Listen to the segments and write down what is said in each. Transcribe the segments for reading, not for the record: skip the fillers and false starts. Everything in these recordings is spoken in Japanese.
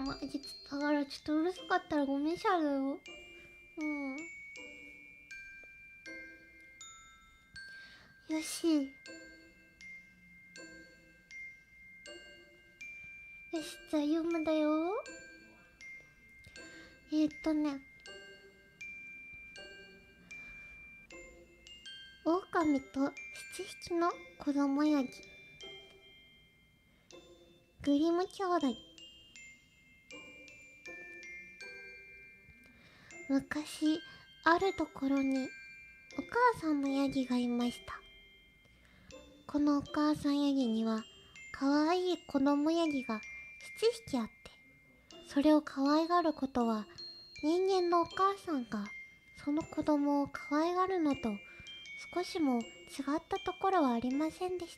だからちょっとうるさかったらごめんしゃるよ。よし。よし、じゃあ読むだよ。狼と七匹の子供ヤギ。グリム兄弟。昔、あるところにお母さんのヤギがいました。このお母さんヤギにはかわいい子供ヤギが7匹あって、それを可愛がることは人間のお母さんがその子供を可愛がるのと少しも違ったところはありませんでし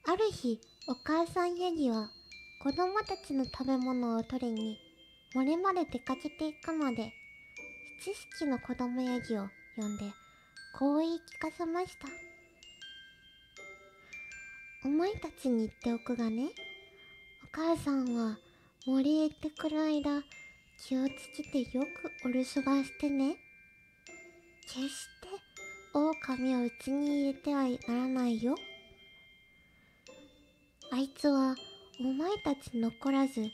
た。ある日、お母さんヤギは子供たちの食べ物を取りに森まで出かけていくので、7匹の子供ヤギを呼んでこう言い聞かせました。お前たちに言っておくがね、お母さんは森へ行ってくる間、気をつけてよくお留守番してね。決して狼を家に入れてはならないよ。あいつはお前たち残らず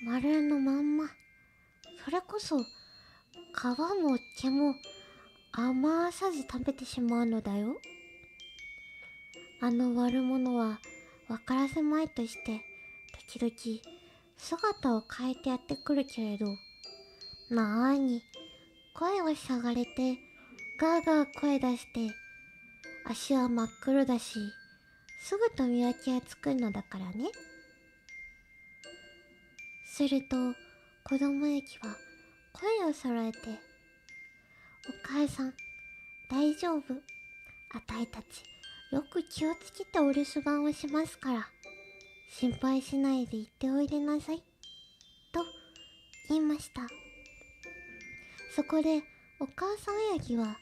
丸のまんま、それこそ皮も毛も余さず食べてしまうのだよ。あの悪者は分からせまいとして時々姿を変えてやってくるけれど、なーに声はしゃがれてガーガー声出して足は真っ黒だし、すぐと見分けがつくのだからね。すると子供ヤギは声を揃えて、お母さん大丈夫、あたいたちよく気をつけてお留守番をしますから、心配しないで行っておいでなさいと言いました。そこでお母さんヤギは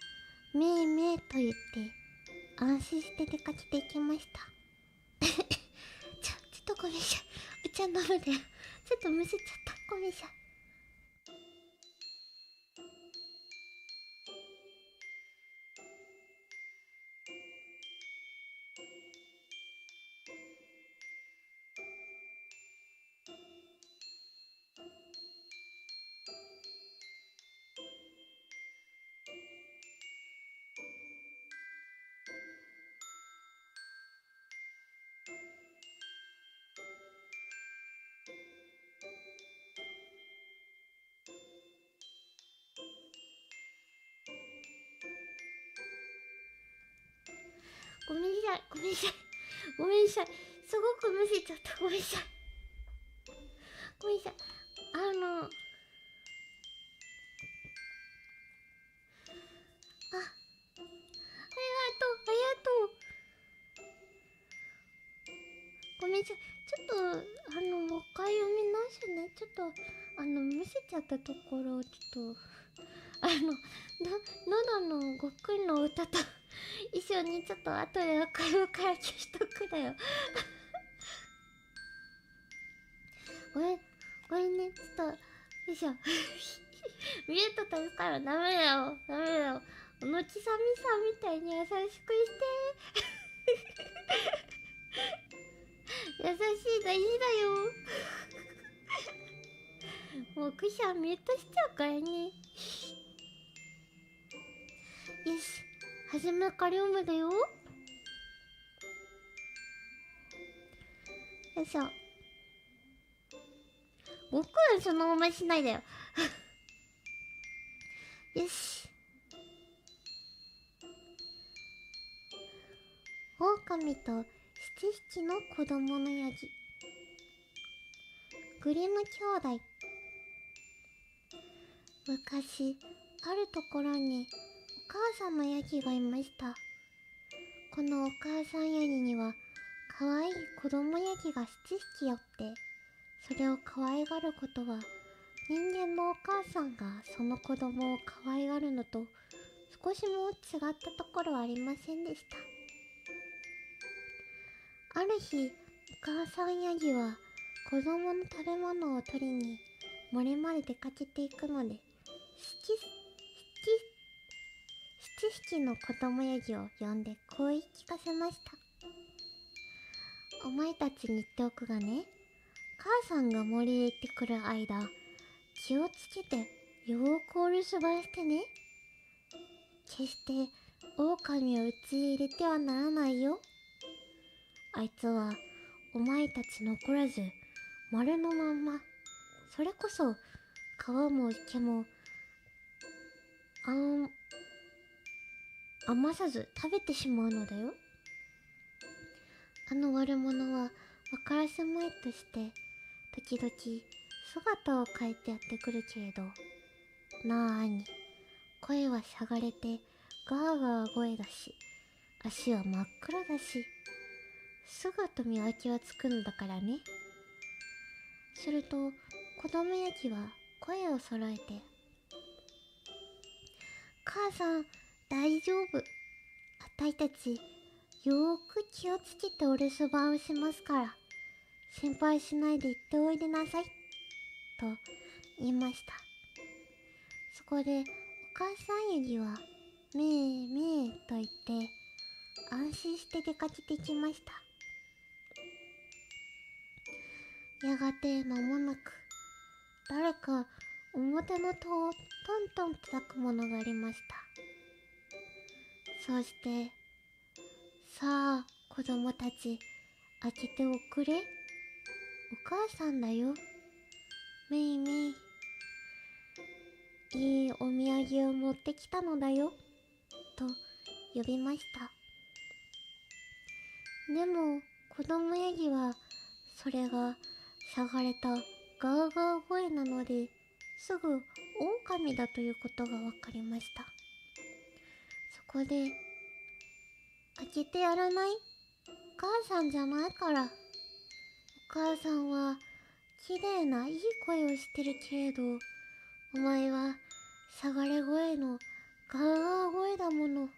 めいめいと言って安心して出かけていきました。ちょっとごめんなさい、お茶飲むで、ちょっとむせちゃった、ごめんなさい。ごめんなさい、ごめんなさい、ごめんなさい、すごくむせちゃった、ごめんなさい、ごめんなさい。あ、ありがとう、ありがとう。ごめんなさい、ちょっともう一回読み直すね。ちょっとむせちゃったところをちょっと喉のごっくんの歌と一緒にちょっと後でアーカイブから消しとくだよ。ごめん、ごめんね、ちょっとよいしょ。ミュート飛ぶからダメだよ、ダメだよ。のちさみさんみたいに優しくして。優しい、大事だよ。もうクシャンミュートしちゃうからね。よし、初めから読むだよ。よいしょ。ごっくんそのまましないだよ。よし。狼と7匹の子供のヤギ。グリム兄弟。昔、あるところにお母さんのヤギがいました。このお母さんヤギにはかわいい子供ヤギが7匹おって、それを可愛がることは人間のお母さんがその子供を可愛がるのと少しも違ったところはありませんでした。ある日、お母さんヤギは子供の食べ物を取りに森まで出かけていくので、7匹の子供ヤギを呼んでこう言い聞かせました。お前たちに言っておくがね、母さんが森へ行ってくる間、気をつけてよーくお留守番してね。決して狼をうちへ入れてはならないよ。あいつはお前たち残らず丸のまんま、それこそ皮も毛も余さず食べてしまうのだよ。あの悪者は分からせまいとして時々姿を変えてやってくるけれど、なーに声はしゃがれてガーガー声だし、足は真っ暗だし、姿見分けはつくのだからね。すると子供ヤギは声を揃えて、母さん大丈夫、あたいたちよーく気をつけてお留守番をしますから、心配しないで行っておいでなさいと言いました。そこでお母さんヤギはめーめーと言って安心して出かけてきました。やがて間もなく誰か表の戸をトントン叩くものがありました。そして、さあ子供たち開けておくれ、お母さんだよ、めいめい、いいお土産を持ってきたのだよと呼びました。でも子供ヤギはそれがしゃがれたガーガー声なので、すぐ狼だということが分かりました。そこで、開けてやらない？母さんじゃないから。お母さんは綺麗ないい声をしてるけれど、お前はしゃがれ声のガーガー声だもの。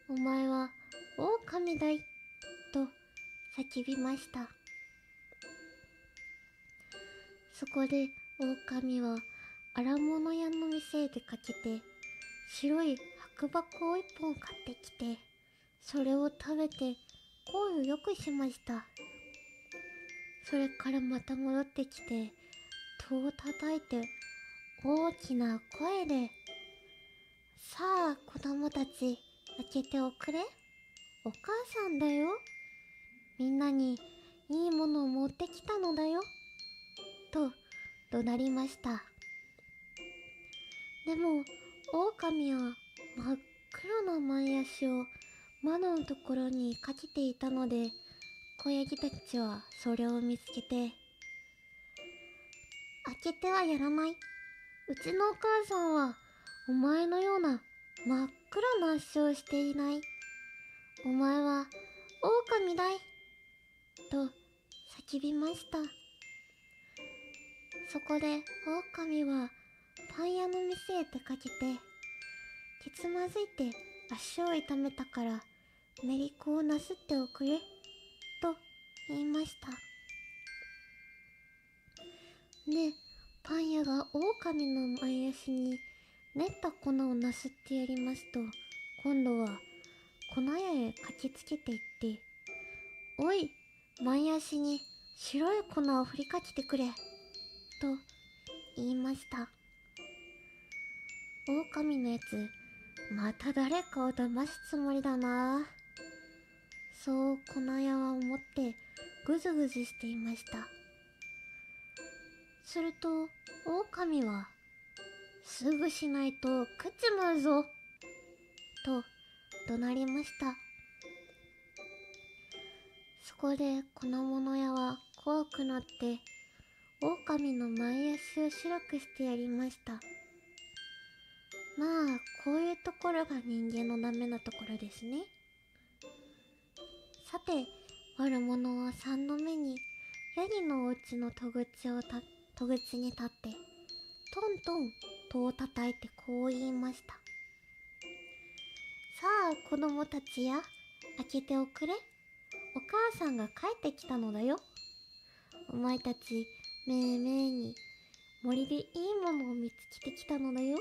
お前は狼だいと叫びました。そこで狼は荒物屋の店へ出かけて、白い白箱を一本買ってきて、それを食べて声をよくしました。それからまた戻ってきて戸を叩いて大きな声で、さあ子供たち開けておくれ、お母さんだよ、みんなにいいものを持ってきたのだよと怒鳴りました。でも狼は真っ黒な前足を窓のところにかけていたので、子ヤギたちはそれを見つけて、開けてはやらない、うちのお母さんはお前のような真っ黒な足をしていない、お前は狼だいと叫びました。そこで狼はパン屋の店へ出かけて、けつまずいて足を痛めたから練り粉をなすっておくれと言いました。で、パン屋が狼の前足に練った粉をなすってやりますと、今度は粉屋へ駆けつけていって、おい、前足に白い粉を振りかけてくれと言いました。狼のやつ、また誰かを騙すつもりだな。そう粉屋は思ってぐずぐずしていました。すると狼は、すぐしないと食っちまうぞと怒鳴りました。そこで粉物屋は怖くなって狼の前足を白くしてやりました。まあこういうところが人間のダメなところですね。さて悪者は3度目にヤギのお家の戸口に立ってトントン戸を叩いてこう言いました。さあ子供たちや、開けておくれ、お母さんが帰ってきたのだよ、お前たちめいめいに森でいいものを見つけてきたのだよ。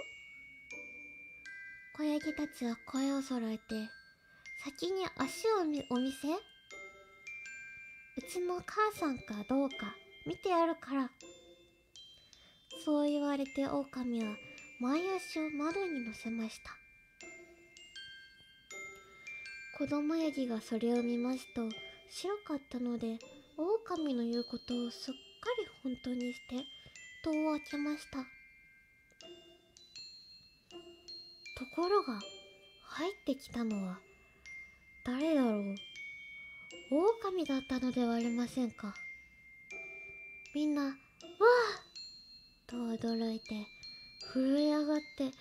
子ヤギたちは声を揃えて、先に足をお見せ。うちの母さんかどうか見てやるから。そう言われて狼は前足を窓に乗せました。子供ヤギがそれを見ますと白かったので、狼の言うことをすっかり本当にして戸を開けました。ところが入ってきたのは誰だろう。狼だったのではありませんか。みんな、わあと驚いて震え上がって、天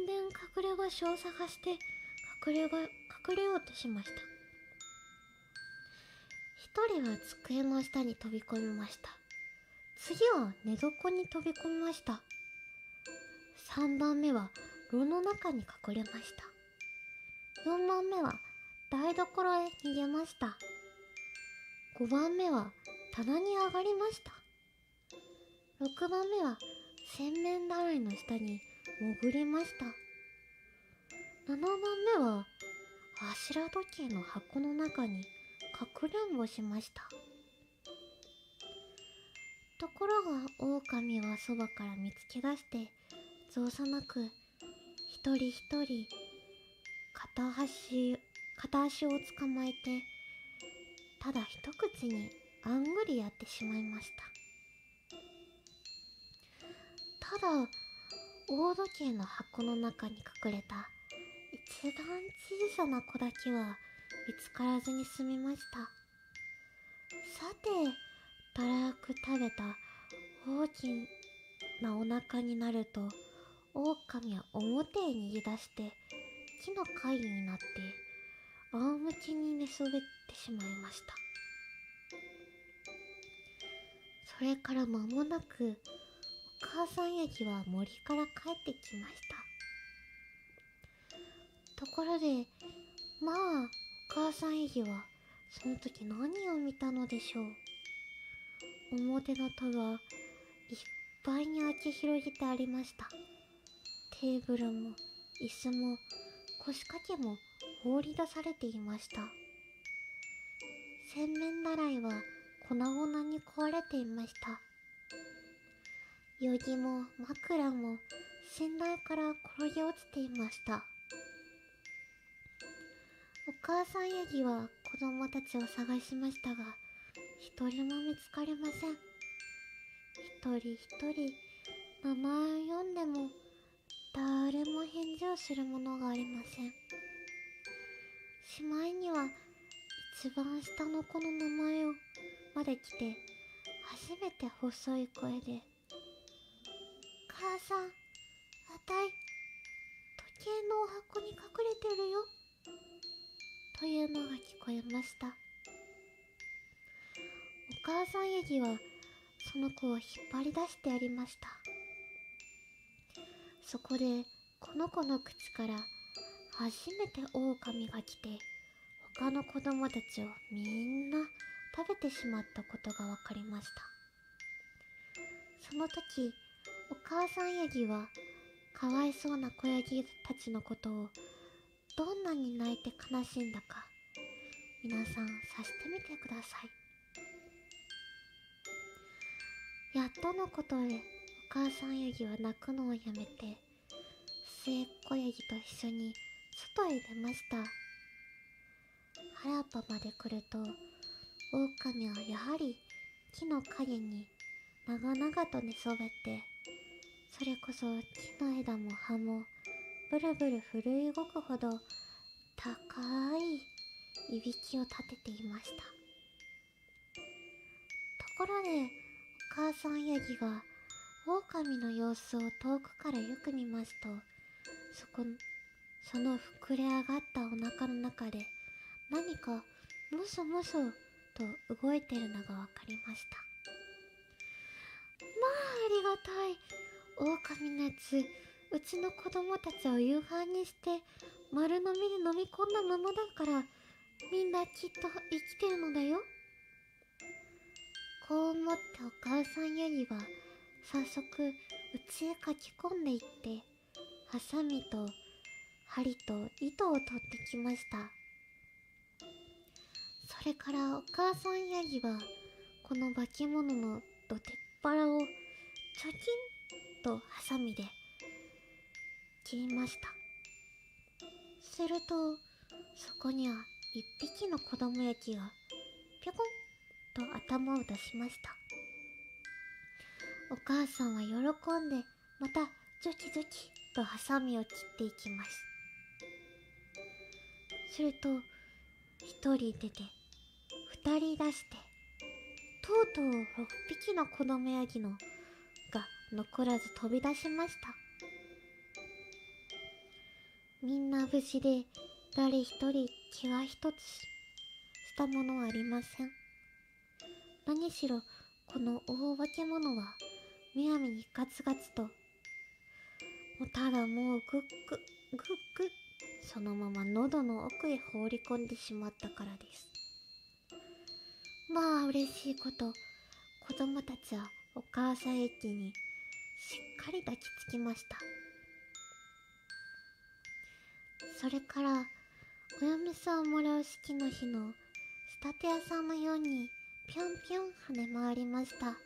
然隠れ場所を探して隠れようとしました。一人は机の下に飛び込みました。次は寝床に飛び込みました。3番目は炉の中に隠れました。4番目は台所へ逃げました。5番目は棚に上がりました。6番目は洗面台の下に潜りました。7番目は柱時計の箱の中にかくれんぼしました。ところが狼はそばから見つけ出して、造作なく一人一人片足を捕まえて、ただ一口にあんぐりやってしまいました。ただ大時計の箱の中に隠れた一番小さな子だけは見つからずに済みました。さて、たらふく食べた大きなお腹になると、狼は表へ逃げ出して木の貝になって仰向けに寝そべってしまいました。それから間もなくお母さんヤギは森から帰ってきました。ところで、まあお母さんヤギはその時何を見たのでしょう。表の戸はいっぱいに開け広げてありました。テーブルも椅子も腰掛けも放り出されていました。洗面台は粉々に壊れていました。よぎも枕も寝台から転げ落ちていました。お母さんヤギは子供たちを探しましたが、一人も見つかりません。一人一人名前を読んでも誰も返事をするものがありません。しまいには一番下の子の名前をまで来て、初めて細い声で、母さん、あたい時計のお箱に隠れてるよというのが聞こえました。お母さんヤギはその子を引っ張り出してやりました。そこでこの子の口から初めて狼が来て、他の子供たちをみんな食べてしまったことが分かりました。その時お母さんヤギはかわいそうな子ヤギたちのことをどんなに泣いて悲しんだか、皆さん察してみてください。やっとのことでお母さんヤギは泣くのをやめて、末っ子ヤギと一緒に外へ出ました。原っぱまで来ると、狼はやはり木の陰に長々と寝そべって、それこそ木の枝も葉もブルブル震い動くほど高いいびきを立てていました。ところでお母さんヤギが狼の様子を遠くからよく見ますと、その膨れ上がったお腹の中で何かムソムソと動いてるのがわかりました。まあありがたい。狼のやつ、うちの子供たちを夕飯にして丸飲みで飲み込んだままだから、みんなきっと生きてるのだよ。こう思ってお母さんヤギは早速家へ書き込んでいって、ハサミと針と糸を取ってきました。それからお母さんヤギはこの化け物のどてっぱらをチョキンとハサミで切りました。するとそこには一匹の子供ヤギがぴょこんと頭を出しました。お母さんは喜んでまたゾキゾキとハサミを切っていきます。すると一人出て二人出して、とうとう6匹の子供ヤギのが残らず飛び出しました。みんな無事で誰一人気が一つしたものはありません。何しろこの大化け物はむやみにガツガツと、ただもうグッググッグそのまま喉の奥へ放り込んでしまったからです。まあ嬉しいこと、子供たちはお母さん駅にしっかり抱きつきました。それからお嫁さんをもらう式の日の仕立て屋さんのようにぴょんぴょん跳ね回りました。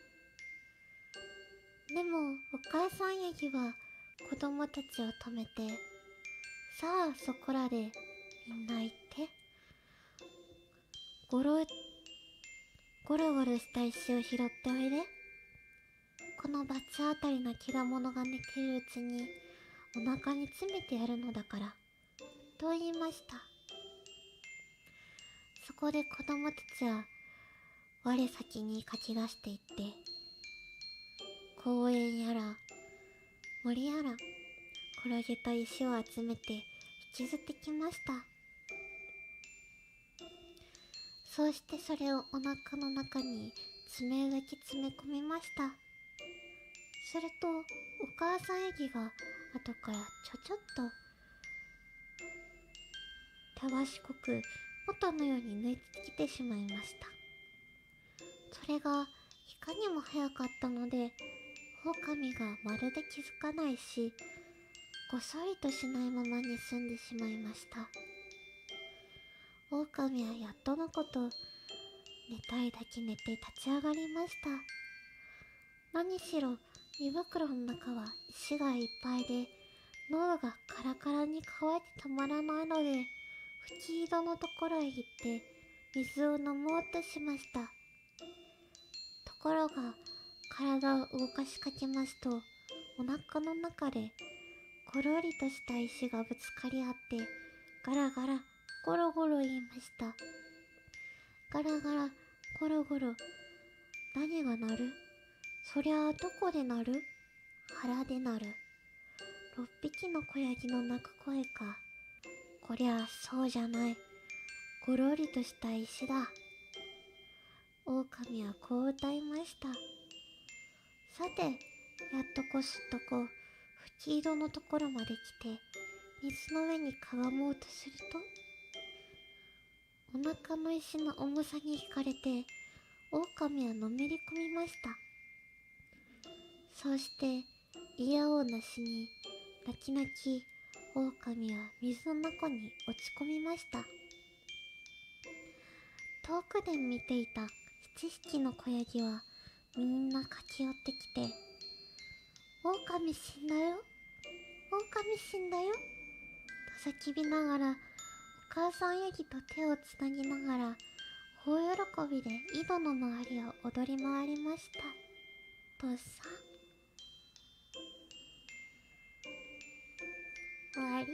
でもお母さんヤギは子供たちを止めて、さあそこらでみんな行ってゴロゴロした石を拾っておいで。この罰当たりな怪我者が寝ているうちにお腹に詰めてやるのだからと言いました。そこで子供たちは我先に駆け出していって、公園やら森やら転げた石を集めて引きずってきました。そうしてそれをお腹の中に詰め込みました。するとお母さんヤギが後からちょっとたわしこく元のように縫い付けてしまいました。それがいかにも早かったので、狼がまるで気づかないし、ごそりとしないままに済んでしまいました。狼はやっとのこと寝たいだけ寝て立ち上がりました。何しろ胃袋の中は石がいっぱいで、喉がカラカラに乾いてたまらないので、吹き井戸のところへ行って水を飲もうとしました。ところが体を動かしかけますと、お腹の中でゴロリとした石がぶつかり合ってガラガラゴロゴロ言いました。ガラガラゴロゴロ、何が鳴る？そりゃあどこで鳴る？腹で鳴る。6匹の子ヤギの鳴く声か。こりゃあそうじゃない。ゴロリとした石だ。狼はこう歌いました。さて、やっとこすっとこ吹き井戸のところまで来て水の上にかがもうとすると、お腹の石の重さに惹かれて狼はのめり込みました。そうしていやおうなしに泣き泣き狼は水の中に落ち込みました。遠くで見ていた7匹の子ヤギはみんな駆け寄ってきて、狼死んだよ、狼死んだよと叫びながら、お母さんヤギと手をつなぎながら大喜びで井戸の周りを踊り回りました。とさ、終わり。